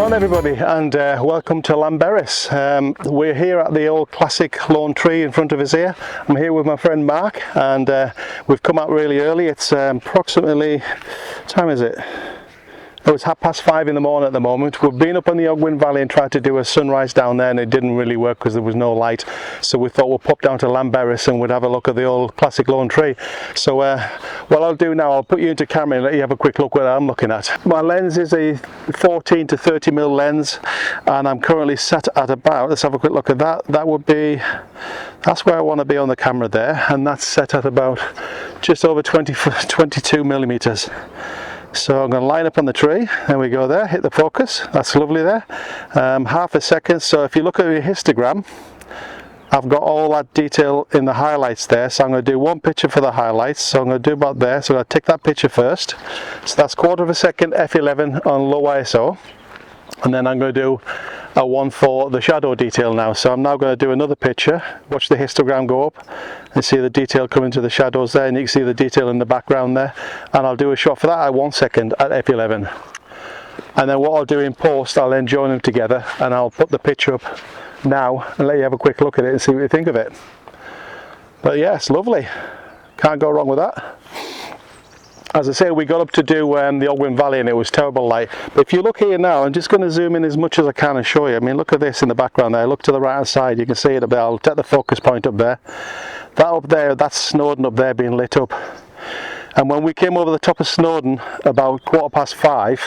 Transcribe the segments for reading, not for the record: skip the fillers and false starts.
on everybody, and welcome to Llanberis. We're here at the old classic lone tree in front of us here. I'm here with my friend Mark, and we've come out really early. It's approximately, what time is it? Oh, it's 5:30 in the morning at the moment. We've been up on the Llanddwyn Valley and tried to do a sunrise down there, and it didn't really work because there was no light. So we thought we'll pop down to Llanberis and we'd have a look at the old classic lone tree. So what I'll do now, I'll put you into camera and let you have a quick look what I'm looking at. My lens is a 14 to 30mm lens, and I'm currently set at about, let's have a quick look at that. That would be, that's where I want to be on the camera there, and that's set at about just over 22mm. So I'm going to line up on the tree. There we go there, hit the focus, that's lovely there. Half a second. So if you look at your histogram, I've got all that detail in the highlights there. So I'm going to do one picture for the highlights. So I'm going to do about there. So I'm going to take that picture first. So that's 1/4 second f11 on low ISO. And then I'm going to do a one for the shadow detail now. So I'm now going to do another picture. Watch the histogram go up and see the detail come into the shadows there, and you can see the detail in the background there. And I'll do a shot for that at 1 second at f11. And then what I'll do in post, I'll then join them together and I'll put the picture up now and let you have a quick look at it and see what you think of it. But yeah, it's lovely. Can't go wrong with that. As I say, we got up to do the Llanddwyn Valley and it was terrible light. But if you look here now, I'm just going to zoom in as much as I can and show you. I mean, look at this in the background there. Look to the right hand side, you can see it up there. I'll take the focus point up there. That up there, that's Snowdon up there being lit up. And when we came over the top of Snowdon about 5:15,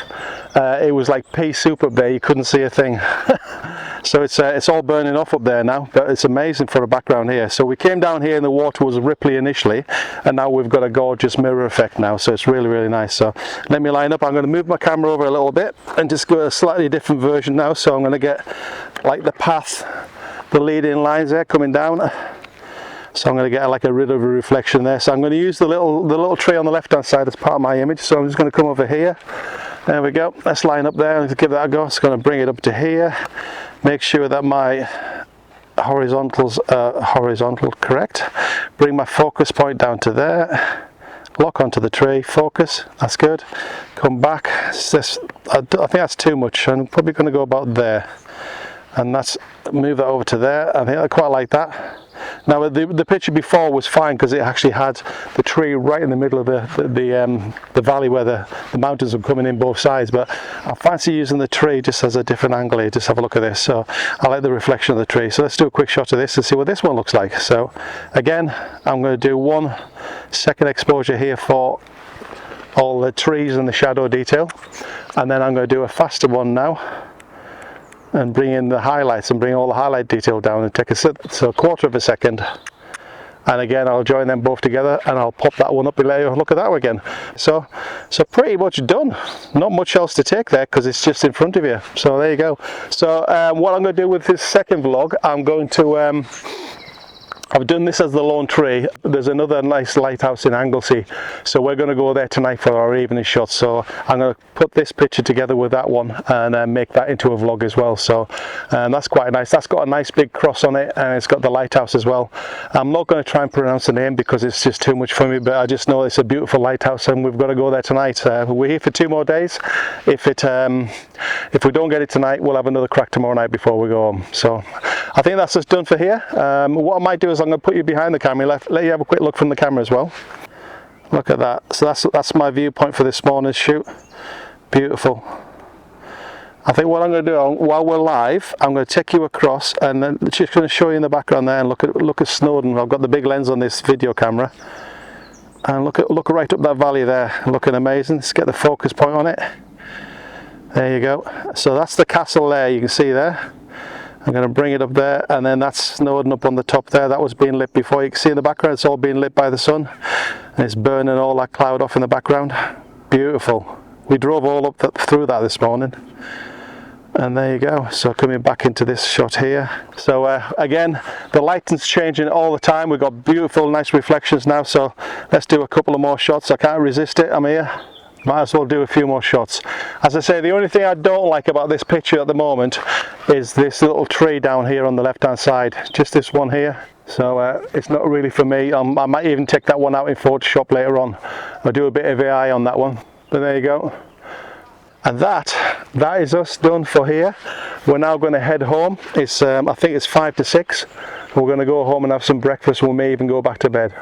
it was like pea soup up there. You couldn't see a thing. So it's all burning off up there now, but it's amazing for a background here. So we came down here and the water was ripply initially, and now we've got a gorgeous mirror effect now, so it's really, really nice. So let me line up. I'm going to move my camera over a little bit and just go a slightly different version now. So I'm going to get like the path, the leading lines there coming down. So I'm going to get like a bit of a reflection there. So I'm going to use the little tree on the left hand side as part of my image. So I'm just going to come over here. There we go. Let's line up there and give that a go. It's going to bring it up to here. Make sure that my horizontals are horizontal correct. Bring my focus point down to there. Lock onto the tree. Focus. That's good. Come back. I think that's too much. I'm probably going to go about there. And that's, move that over to there. I think I quite like that. Now the picture before was fine because it actually had the tree right in the middle of the valley where the mountains were coming in both sides, but I fancy using the tree just as a different angle here. Just have a look at this. So I like the reflection of the tree. So let's do a quick shot of this and see what this one looks like. So again, I'm going to do 1 second exposure here for all the trees and the shadow detail, and then I'm going to do a faster one now and bring in the highlights and bring all the highlight detail down and take a so 1/4 second, and again I'll join them both together and I'll pop that one up and let you look at that again. So pretty much done. Not much else to take there because it's just in front of you. So there you go. So what I'm going to do with this second vlog, I'm going to I've done this as the lone tree. There's another nice lighthouse in Anglesey, so we're going to go there tonight for our evening shots. So I'm going to put this picture together with that one and make that into a vlog as well. So that's quite nice. That's got a nice big cross on it, and it's got the lighthouse as well. I'm not going to try and pronounce the name because it's just too much for me, but I just know it's a beautiful lighthouse and we've got to go there tonight. We're here for 2 more days. If we don't get it tonight, we'll have another crack tomorrow night before we go home. So I think that's just done for here. What I might do is I'm going to put you behind the camera, let you have a quick look from the camera as well. Look at that. So that's my viewpoint for this morning's shoot. Beautiful. I think what I'm going to do while we're live, I'm going to take you across and then just going to show you in the background there, and look at Snowdon. I've got the big lens on this video camera, and look right up that valley there, looking amazing. Let's get the focus point on it. There you go. So that's the castle there, you can see there. I'm going to bring it up there, and then that's Snowdon up on the top there. That was being lit before. You can see in the background it's all being lit by the sun, and it's burning all that cloud off in the background. Beautiful. We drove all up through that this morning, and there you go. So coming back into this shot here. So again, the lighting's changing all the time. We've got beautiful nice reflections now, so let's do a couple of more shots. I can't resist it. I'm here. Might as well do a few more shots. As I say, the only thing I don't like about this picture at the moment is this little tree down here on the left hand side, just this one here. So it's not really for me. I might even take that one out in Photoshop later on. I'll do a bit of AI on that one, but there you go. And that is us done for here. We're now going to head home. It's I think it's 5 to 6. We're going to go home and have some breakfast. We may even go back to bed.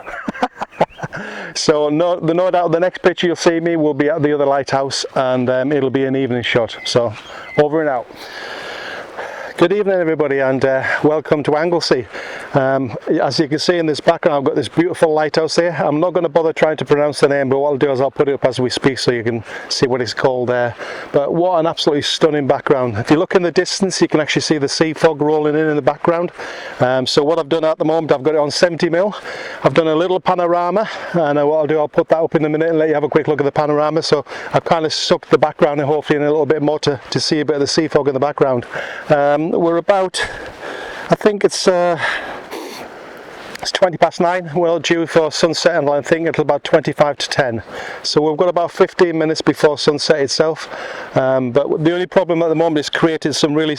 So no doubt the next picture you'll see me will be at the other lighthouse, and it'll be an evening shot. So over and out. Good evening everybody, and welcome to Anglesey. As you can see in this background, I've got this beautiful lighthouse here. I'm not going to bother trying to pronounce the name, but what I'll do is I'll put it up as we speak so you can see what it's called there. But what an absolutely stunning background. If you look in the distance, you can actually see the sea fog rolling in the background. So what I've done at the moment, I've got it on 70mm. I've done a little panorama, and what I'll do, I'll put that up in a minute and let you have a quick look at the panorama. So I've kind of sucked the background and hopefully in a little bit more to see a bit of the sea fog in the background. We're about, I think it's 20 past 9. We're due for sunset, and I think it'll about 25 to 10. So we've got about 15 minutes before sunset itself. But the only problem at the moment is creating some really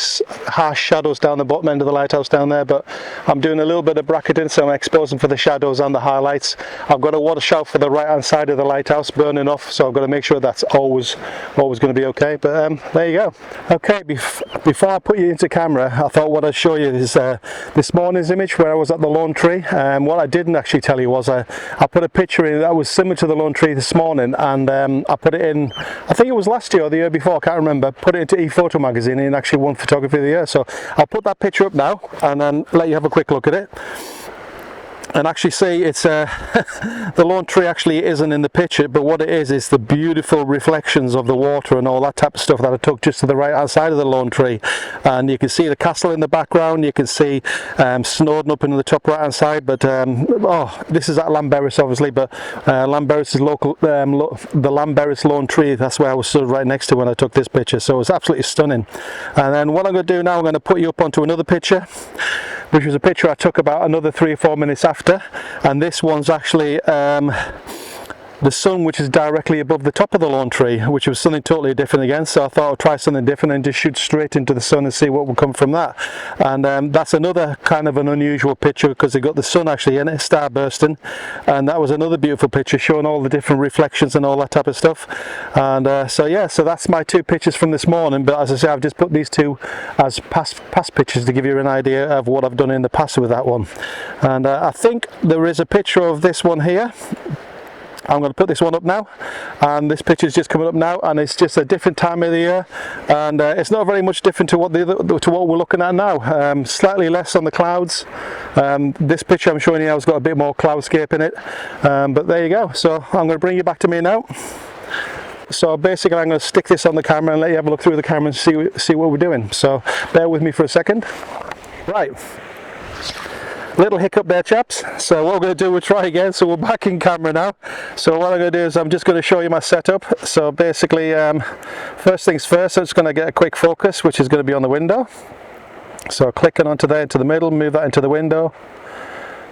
harsh shadows down the bottom end of the lighthouse down there. But I'm doing a little bit of bracketing, so I'm exposing for the shadows and the highlights. I've got a water shout for the right hand side of the lighthouse burning off, so I've got to make sure that's always going to be okay. But there you go. Okay, before I put you into camera, I thought what I'd show you is this morning's image where I was at the lawn tree. What I didn't actually tell you was I put a picture in that was similar to the lawn tree this morning, and I put it in, I think it was last year or the year before, I can't remember, put it into ePhoto magazine and actually won Photography of the Year. So I'll put that picture up now and then let you have a quick look at it. And actually see, it's the lawn tree actually isn't in the picture, but what it is the beautiful reflections of the water and all that type of stuff that I took just to the right hand side of the lawn tree. And you can see the castle in the background, you can see Snowdon up in the top right hand side, but oh, this is at Llanberis obviously, but Llanberis is local, the Llanberis lawn tree, that's where I was stood right next to when I took this picture, so it's absolutely stunning. And then what I'm going to do now, I'm going to put you up onto another picture, which was a picture I took about another 3 or 4 minutes after, and this one's actually the sun, which is directly above the top of the lawn tree, which was something totally different again. So I thought I'd try something different and just shoot straight into the sun and see what would come from that. And that's another kind of an unusual picture because they got the sun actually in it, star bursting, and that was another beautiful picture showing all the different reflections and all that type of stuff. And so yeah, so that's my 2 pictures from this morning. But as I say, I've just put these 2 as past pictures to give you an idea of what I've done in the past with that one. And I think there is a picture of this one here. I'm going to put this one up now, and this picture is just coming up now, and it's just a different time of the year, and it's not very much different to what we're looking at now. Slightly less on the clouds. This picture I'm showing you now has got a bit more cloudscape in it, but there you go. So I'm going to bring you back to me now. So basically I'm going to stick this on the camera and let you have a look through the camera and see what we're doing. So bear with me for a second. Right. Little hiccup there, chaps. So what we're going to do, we'll try again. So we're back in camera now. So what I'm going to do is I'm just going to show you my setup. So basically, first things first, I'm just going to get a quick focus, which is going to be on the window. So clicking onto there into the middle, move that into the window,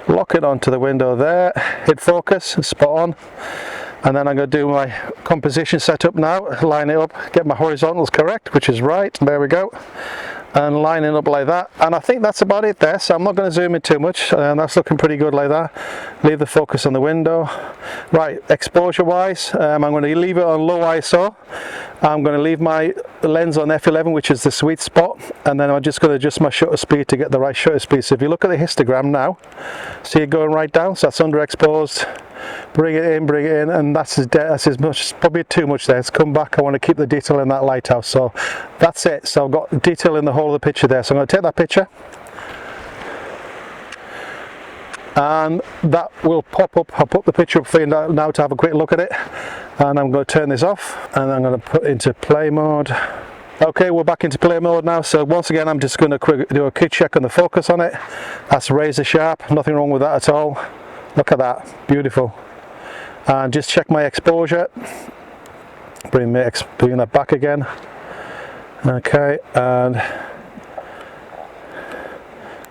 lock it onto the window there, hit focus, spot on. And then I'm going to do my composition setup now, line it up, get my horizontals correct, which is right, there we go. And lining up like that, and I think that's about it there, so I'm not going to zoom in too much, and that's looking pretty good like that. Leave the focus on the window. Right, exposure wise, I'm going to leave it on low ISO. I'm going to leave my lens on f11, which is the sweet spot, and then I'm just going to adjust my shutter speed to get the right shutter speed. So if you look at the histogram now, see it going right down, so that's underexposed. Bring it in, and that's as much, probably too much there. It's come back. I want to keep the detail in that lighthouse, so that's it. So I've got detail in the whole of the picture there, so I'm going to take that picture and that will pop up. I'll put the picture up for you now to have a quick look at it, and I'm going to turn this off and I'm going to put into play mode. Okay, we're back into play mode now. So once again, I'm just going to do a quick check on the focus on it. That's razor sharp, nothing wrong with that at all. Look at that, beautiful. And just check my exposure. Bring that back again. Okay, and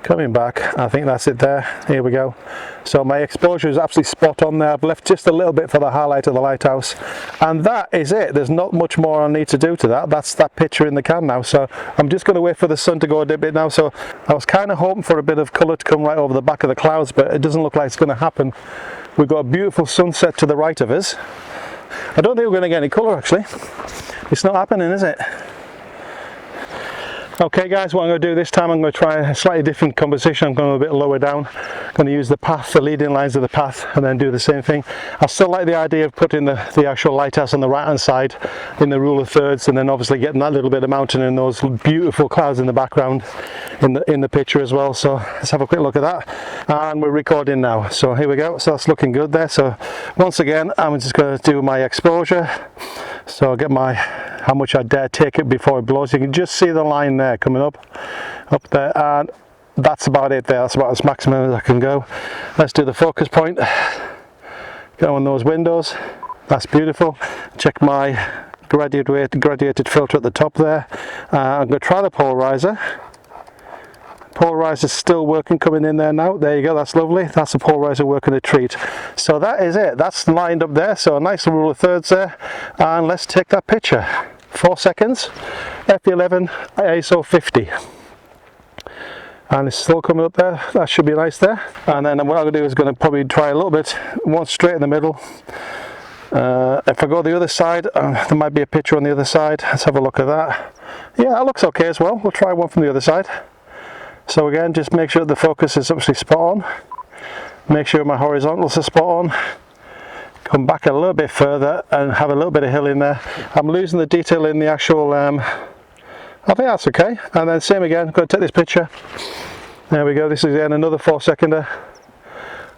coming back, I think that's it there. Here we go. So my exposure is absolutely spot on there. I've left just a little bit for the highlight of the lighthouse, and that is it. There's not much more I need to do to that. That's that picture in the can now. So I'm just going to wait for the sun to go a bit now. So I was kind of hoping for a bit of colour to come right over the back of the clouds, but it doesn't look like it's going to happen. We've got a beautiful sunset to the right of us. I don't think we're going to get any colour actually. It's not happening, is it? Okay guys, what I'm going to do this time, I'm going to try a slightly different composition. I'm going a bit lower down. I'm going to use the path, the leading lines of the path, and then do the same thing. I still like the idea of putting the actual lighthouse on the right hand side in the rule of thirds, and then obviously getting that little bit of mountain and those beautiful clouds in the background in the picture as well. So let's have a quick look at that, and we're recording now. So here we go. So that's looking good there. So once again, I'm just going to do my exposure. So I'll get my how much I dare take it before it blows. You can just see the line there coming up there, and that's about it there. That's about as maximum as I can go. Let's do the focus point. Go on those windows. That's beautiful. Check my graduated filter at the top there. I'm going to try the polarizer. Polarizer still working, coming in there now. There you go, that's lovely. That's a polarizer working a treat. So that is it, that's lined up there. So a nice rule of thirds there, and let's take that picture. 4 seconds, f11, ISO 50, and it's still coming up there. That should be nice there. And then what I'm going to do is going to probably try a little bit, one straight in the middle. If I go the other side, there might be a picture on the other side. Let's have a look at that. Yeah, that looks okay as well. We'll try one from the other side. So again, just make sure the focus is actually spot on. Make sure my horizontals are spot on. Come back a little bit further and have a little bit of hill in there. I'm losing the detail in the actual, I think that's okay. And then same again, I'm going to take this picture. There we go, this is again another 4 seconder.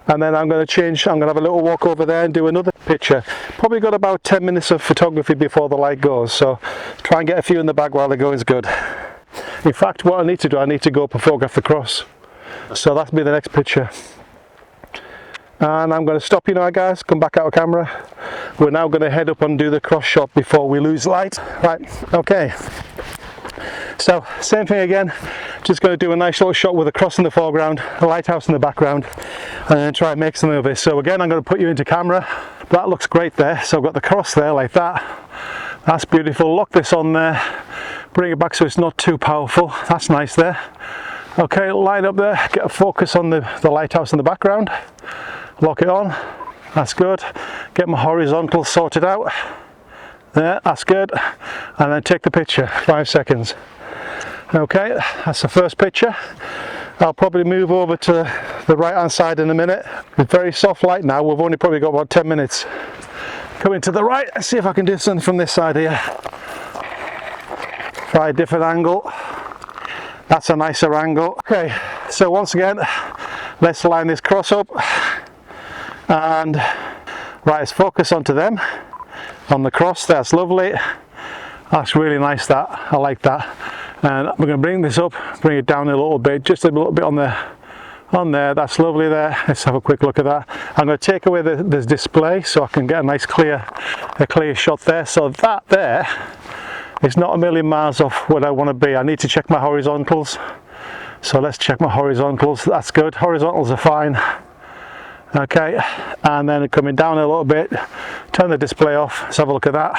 And then I'm going to change, I'm going to have a little walk over there and do another picture. Probably got about 10 minutes of photography before the light goes. So try and get a few in the bag while the going's good. In fact, what I need to do, I need to go up and photograph the cross. So that'll be the next picture. And I'm going to stop you now guys, come back out of camera. We're now going to head up and do the cross shot before we lose light. Right, okay. So same thing again, just going to do a nice little shot with a cross in the foreground, a lighthouse in the background, and then try and make something of this. So again, I'm going to put you into camera. That looks great there. So I've got the cross there like that. That's beautiful. Lock this on there. Bring it back so it's not too powerful. That's nice there. Okay, line up there, get a focus on the lighthouse in the background. Lock it on. That's good. Get my horizontal sorted out. There, that's good. And then take the picture, 5 seconds. Okay, that's the first picture. I'll probably move over to the right hand side in a minute. With very soft light now, we've only probably got about 10 minutes. Coming to the right, let's see if I can do something from this side here. Try a different angle. That's a nicer angle. Okay, so once again, let's line this cross up. And right, let's focus onto them. On the cross, that's lovely. That's really nice, that. I like that. And we're going to bring this up, bring it down a little bit, just a little bit on there. That's lovely there. Let's have a quick look at that. I'm going to take away this display so I can get a nice clear shot there. So that there is not a million miles off what I want to be. I need to check my horizontals. So let's check my horizontals. That's good. Horizontals are fine. Okay, and then coming down a little bit, turn the display off. Let's have a look at that.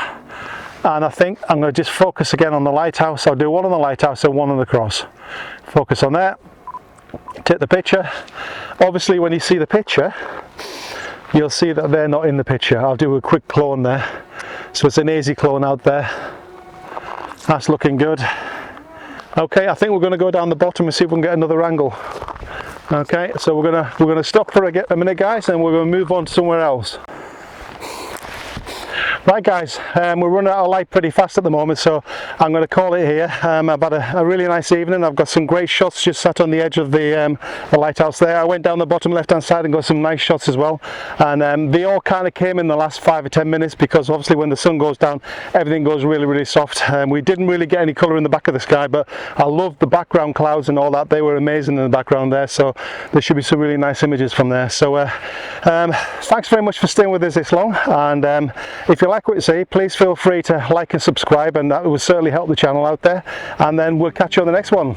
And I think I'm going to just focus again on the lighthouse. I'll do one on the lighthouse and one on the cross. Focus on that. Take the picture. Obviously when you see the picture, you'll see that they're not in the picture. I'll do a quick clone there. So it's an easy clone out there. That's looking good. Okay, I think we're going to go down the bottom and see if we can get another angle. Okay, so we're gonna stop for a minute guys, and we're going to move on to somewhere else. Right guys, we're running out of light pretty fast at the moment, so I'm going to call it here. I've had a really nice evening. I've got some great shots just sat on the edge of the lighthouse there. I went down the bottom left hand side and got some nice shots as well, and they all kind of came in the last 5 or 10 minutes because obviously when the sun goes down everything goes really soft. We didn't really get any colour in the back of the sky, but I loved the background clouds and all that. They were amazing in the background there, so there should be some really nice images from there. So thanks very much for staying with us this long, and if you like what you see, please feel free to like and subscribe, and that will certainly help the channel out there, and then we'll catch you on the next one.